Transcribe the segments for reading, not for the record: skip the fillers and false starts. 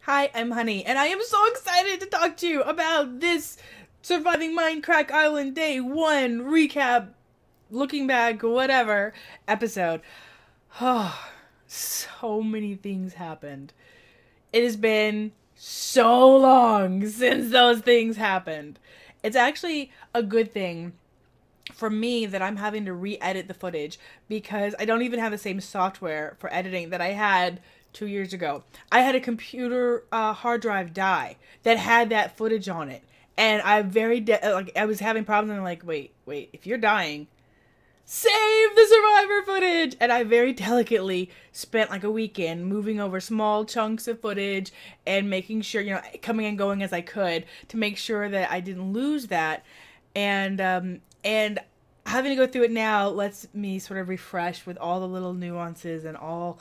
Hi, I'm Honey, and I am so excited to talk to you about this Surviving Mindcrack Island Day 1 recap, looking back, whatever, episode. Oh, so many things happened. It has been so long since those things happened. It's actually a good thing for me that I'm having to re-edit the footage because I don't even have the same software for editing that I had 2 years ago. I had a computer hard drive die that had that footage on it, and I was having problems. And I'm like, wait, if you're dying, save the survivor footage. And I very delicately spent like a weekend moving over small chunks of footage and making sure, coming and going as I could to make sure that I didn't lose that. And having to go through it now lets me sort of refresh with all the little nuances and all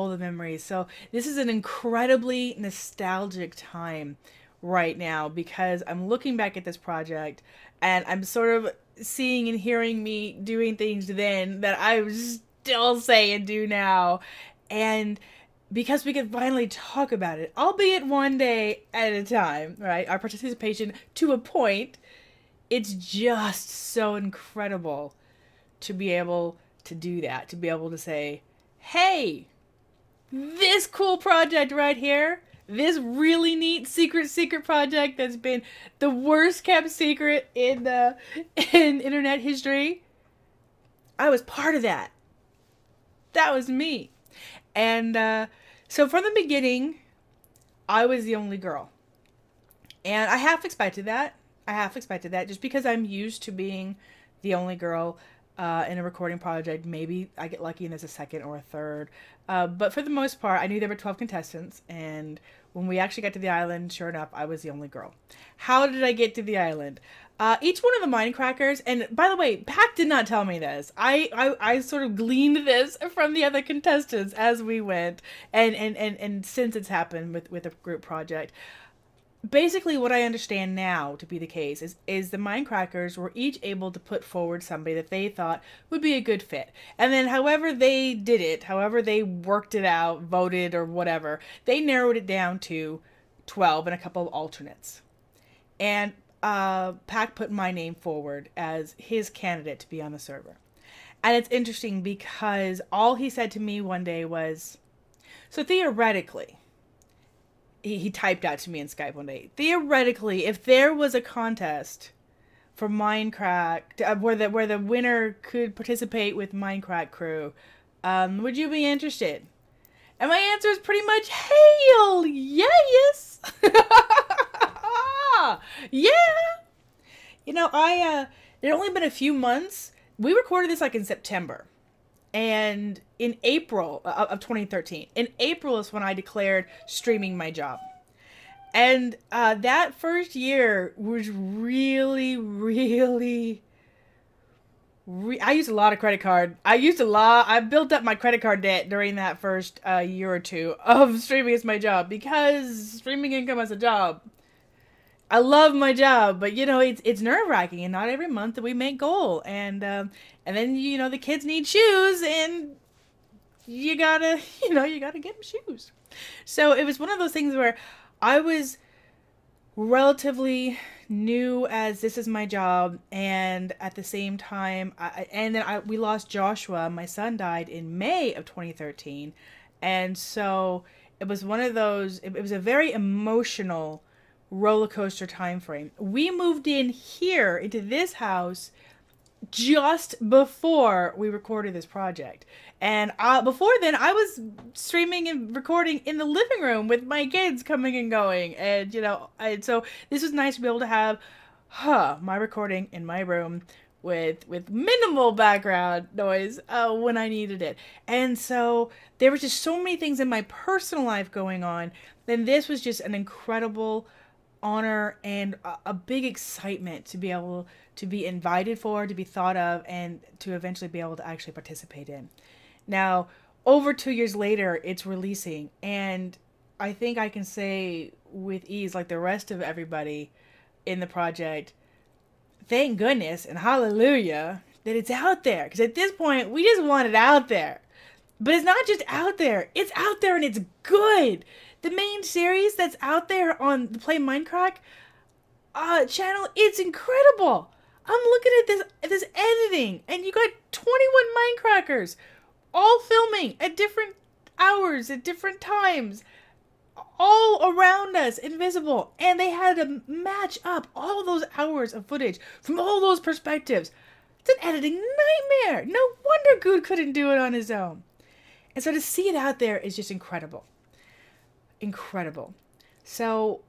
the memories. So this is an incredibly nostalgic time right now because I'm looking back at this project and I'm sort of seeing and hearing me doing things then that I still say and do now. And because we can finally talk about it, albeit one day at a time, right? Our participation to a point. It's just so incredible to be able to do that, to be able to say, hey, this cool project right here, this really neat secret project that's been the worst kept secret in internet history, I was part of that. That was me. And so from the beginning, I was the only girl. And I half expected that. Just because I'm used to being the only girl in a recording project. Maybe I get lucky and there's a second or a third. But for the most part, I knew there were 12 contestants. And when we actually got to the island, sure enough, I was the only girl. How did I get to the island? Each one of the Mindcrackers, and by the way, Pac did not tell me this. I sort of gleaned this from the other contestants as we went. And since it's happened with a group project. Basically, what I understand now to be the case is the Mindcrackers were each able to put forward somebody that they thought would be a good fit. And then however they did it, however they worked it out, voted or whatever, they narrowed it down to 12 and a couple of alternates. And Pac put my name forward as his candidate to be on the server. And it's interesting because all he said to me one day was, so theoretically, he typed out to me in Skype one day, theoretically, if there was a contest for Mindcrack, where the winner could participate with Mindcrack crew, would you be interested? And my answer is pretty much, hell yes! Yeah! It had only been a few months. We recorded this like in September. And in April of 2013, in April is when I declared streaming my job. And that first year was really, I used a lot of credit card. I built up my credit card debt during that first year or two of streaming as my job because streaming income as a job. I love my job, but it's nerve-wracking, and not every month that we make goal. And then the kids need shoes, and you gotta get them shoes. So it was one of those things where I was relatively new as this is my job, and at the same time, we lost Joshua. My son died in May of 2013, and so it was one of those. It was a very emotional roller coaster time frame. We moved in here into this house just before we recorded this project, and before then I was streaming and recording in the living room with my kids coming and going, and so this was nice to be able to have my recording in my room with minimal background noise when I needed it. And so there was just so many things in my personal life going on, and this was just an incredible honor and a big excitement to be able to be invited for, to be thought of, and to eventually be able to actually participate in. Now, over 2 years later, it's releasing, and I think I can say with ease, like the rest of everybody in the project, thank goodness and hallelujah that it's out there. Because at this point, we just want it out there. But it's not just out there. It's out there and it's good. the main series that's out there on the Play Mindcrack channel, it's incredible. I'm looking at this editing, and you got 21 Mindcrackers all filming at different hours, at different times, all around us, invisible. And they had to match up all those hours of footage from all those perspectives. It's an editing nightmare. No wonder Good couldn't do it on his own. And so to see it out there is just incredible. Incredible. So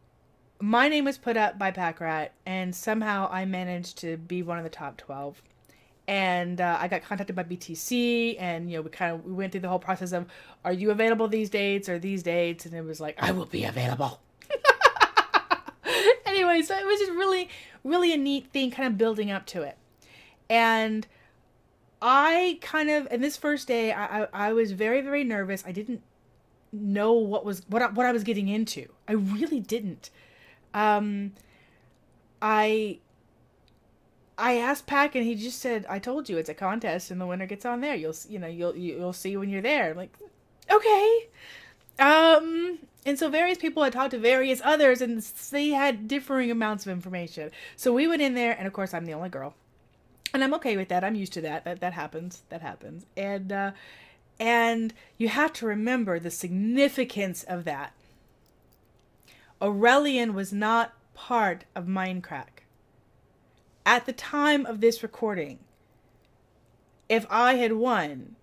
my name was put up by Packrat, and somehow I managed to be one of the top 12. And I got contacted by BTC, and we went through the whole process of, are you available these dates or these dates? And it was like, I will be available. Anyway, so it was just really, really a neat thing, kind of building up to it. And in this first day, I was very, very nervous. I didn't know what I was getting into. I really didn't. I asked Pack, and he just said, I told you, it's a contest and the winner gets on there. You'll see when you're there. I'm like, okay. And so various people had talked to various others, and they had differing amounts of information. So we went in there, and of course I'm the only girl. And I'm okay with that. I'm used to that. That happens. And you have to remember the significance of that. Aurelian was not part of Mindcrack. At the time of this recording, if I had won,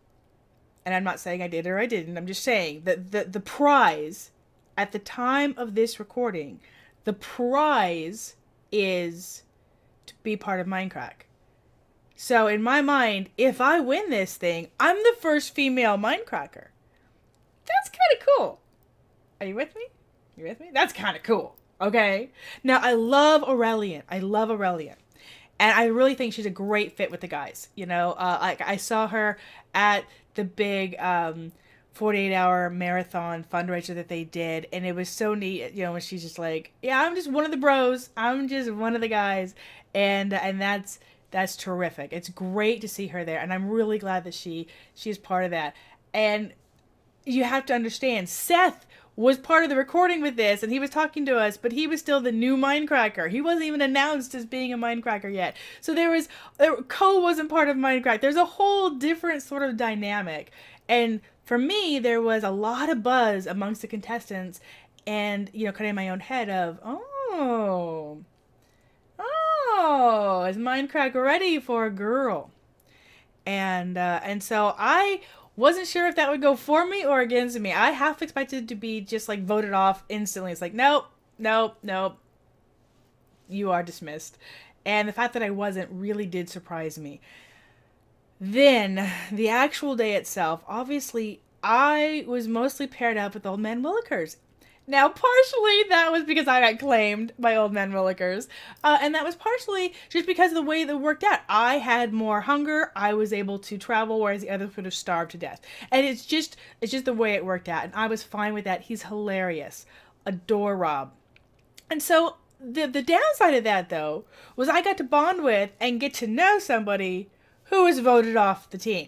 and I'm not saying I did or I didn't, I'm just saying that the prize at the time of this recording, the prize is to be part of Mindcrack. So in my mind, if I win this thing, I'm the first female Mindcracker. That's kind of cool. Are you with me? You with me? That's kind of cool. Okay. Now I love Aurelian. And I really think she's a great fit with the guys. I saw her at the big 48-hour marathon fundraiser that they did, and it was so neat. When she's just like, "Yeah, I'm just one of the bros. I'm just one of the guys," and that's terrific. It's great to see her there, and I'm really glad that she's part of that. And you have to understand, Seth was part of the recording with this, and he was talking to us, but he was still the new Mindcracker. He wasn't even announced as being a Mindcracker yet. So Cole wasn't part of Mindcrack. There's a whole different sort of dynamic. And for me, there was a lot of buzz amongst the contestants, and, kind of in my own head of, is Mindcrack ready for a girl? And so I wasn't sure if that would go for me or against me. I half expected to be just like voted off instantly. It's like, nope. You are dismissed. And the fact that I wasn't really did surprise me. Then, the actual day itself, obviously, I was mostly paired up with Old Man Willikers. Now, partially that was because I got claimed by Old Man Willikers, and that was partially just because of the way that worked out. I had more hunger, I was able to travel, whereas the others would have starved to death. And it's just the way it worked out, and I was fine with that. He's hilarious. Adore Rob. And so, the downside of that, though, was I got to bond with and get to know somebody who was voted off the team.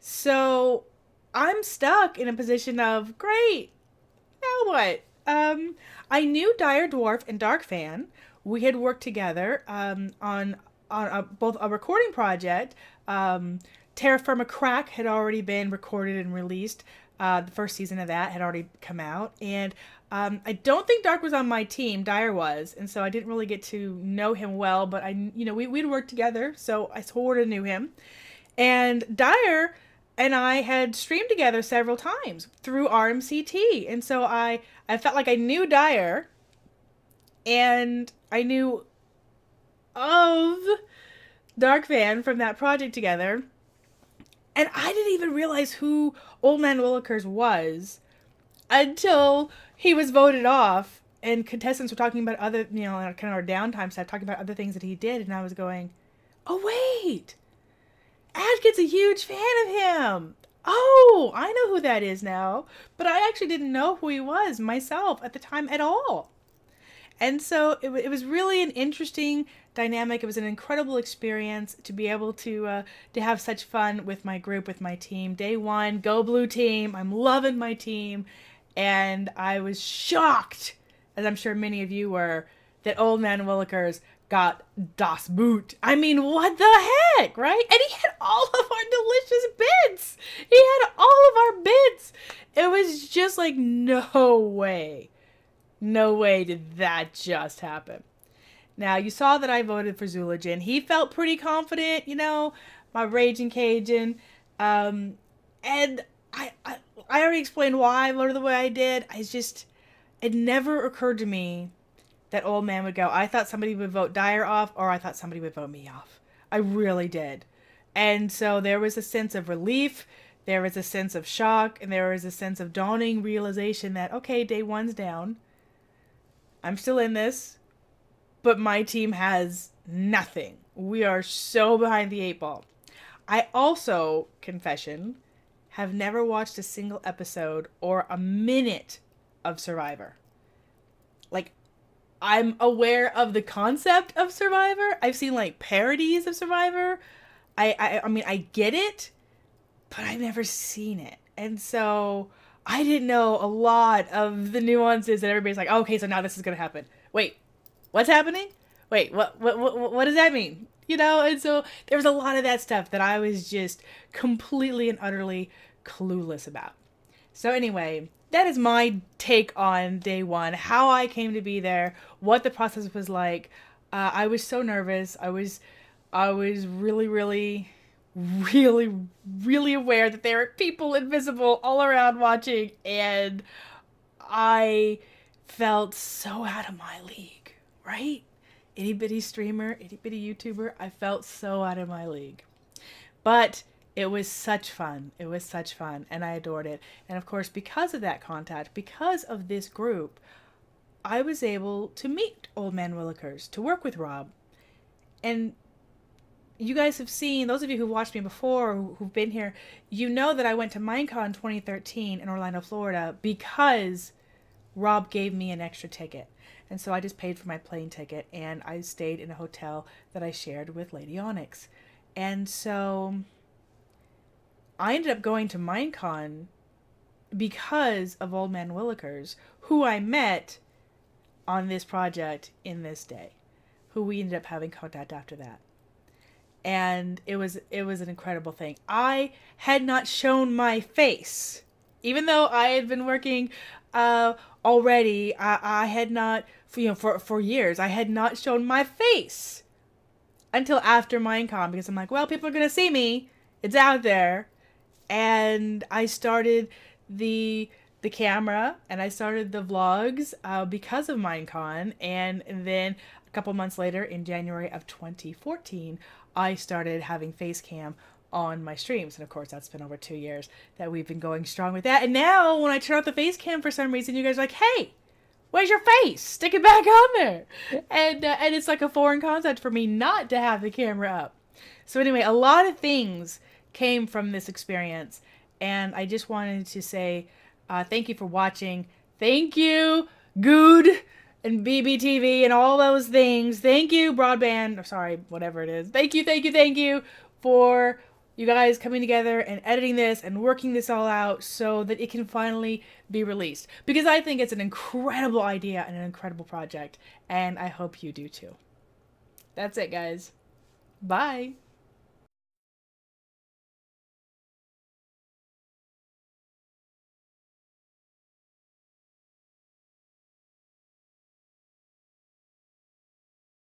So, I'm stuck in a position of, great, now what? I knew Dire Dwarf and Dark Fan. We had worked together on both a recording project. Terra Firma Crack had already been recorded and released. The first season of that had already come out. And I don't think Dark was on my team. Dire was. And so I didn't really get to know him well. But we'd worked together, so I sort of knew him. And Dire and I had streamed together several times through RMCT. And so I felt like I knew Dire, and I knew of Dark Fan from that project together. And I didn't even realize who Old Man Willikers was until he was voted off, and contestants were talking about other, kind of our downtime stuff, talking about other things that he did. And I was going, oh, wait. Adkit's a huge fan of him. Oh, I know who that is now. But I actually didn't know who he was myself at the time at all. And so it was really an interesting dynamic. It was an incredible experience to be able to have such fun with my group, with my team. Day one, go blue team. I'm loving my team. And I was shocked, as I'm sure many of you were, that Old Man Willikers got Das Boot. I mean, what the heck, right? And he had all of our delicious bits. He had all of our bits. It was just like, no way. No way did that just happen. Now, you saw that I voted for Zoologen. He felt pretty confident, you know, my Raging Cajun. And I already explained why I voted the way I did. It never occurred to me that Old Man would go. I thought somebody would vote Dyer off, or I thought somebody would vote me off. I really did. And so there was a sense of relief, there was a sense of shock, and there was a sense of dawning realization that, okay, day one's down. I'm still in this, but my team has nothing. We are so behind the 8 ball. I also, confession, have never watched a single episode or a minute of Survivor. Like, I'm aware of the concept of Survivor. I've seen like parodies of Survivor. I mean, I get it, but I've never seen it. And so I didn't know a lot of the nuances that everybody's like, oh, okay, so now this is going to happen. Wait, what's happening? Wait, what does that mean? You know, and so there was a lot of that stuff that I was just completely and utterly clueless about. So anyway, that is my take on day one, how I came to be there, what the process was like. I was so nervous. I was really, really, really, really aware that there are people invisible all around watching, and I felt so out of my league, right? Itty bitty streamer, itty bitty YouTuber. I felt so out of my league. But it was such fun. It was such fun, and I adored it. And of course, because of that contact, because of this group, I was able to meet Old Man Willikers, to work with Rob. And you guys have seen, those of you who watched me before, who've been here, you know that I went to Minecon 2013 in Orlando, Florida, because Rob gave me an extra ticket. And so I just paid for my plane ticket, and I stayed in a hotel that I shared with Lady Onyx. And so I ended up going to Minecon because of Old Man Willikers, who I met on this project in this day, who we ended up having contact after that. And it was an incredible thing. I had not shown my face. Even though I had been working already, I had not, for years, I had not shown my face until after Minecon, because I'm like, well, people are going to see me. It's out there. And I started the camera, and I started the vlogs because of Minecon. And then a couple months later, in January of 2014, I started having face cam on my streams. And of course, that's been over 2 years that we've been going strong with that. And now when I turn off the face cam for some reason, you guys are like, hey, where's your face? Stick it back on there. And it's like a foreign concept for me not to have the camera up. So anyway, a lot of things came from this experience. And I just wanted to say thank you for watching. Thank you, Good and BBTV and all those things. Thank you, broadband. Or sorry, whatever it is. Thank you for you guys coming together and editing this and working this all out so that it can finally be released. Because I think it's an incredible idea and an incredible project. And I hope you do too. That's it, guys. Bye.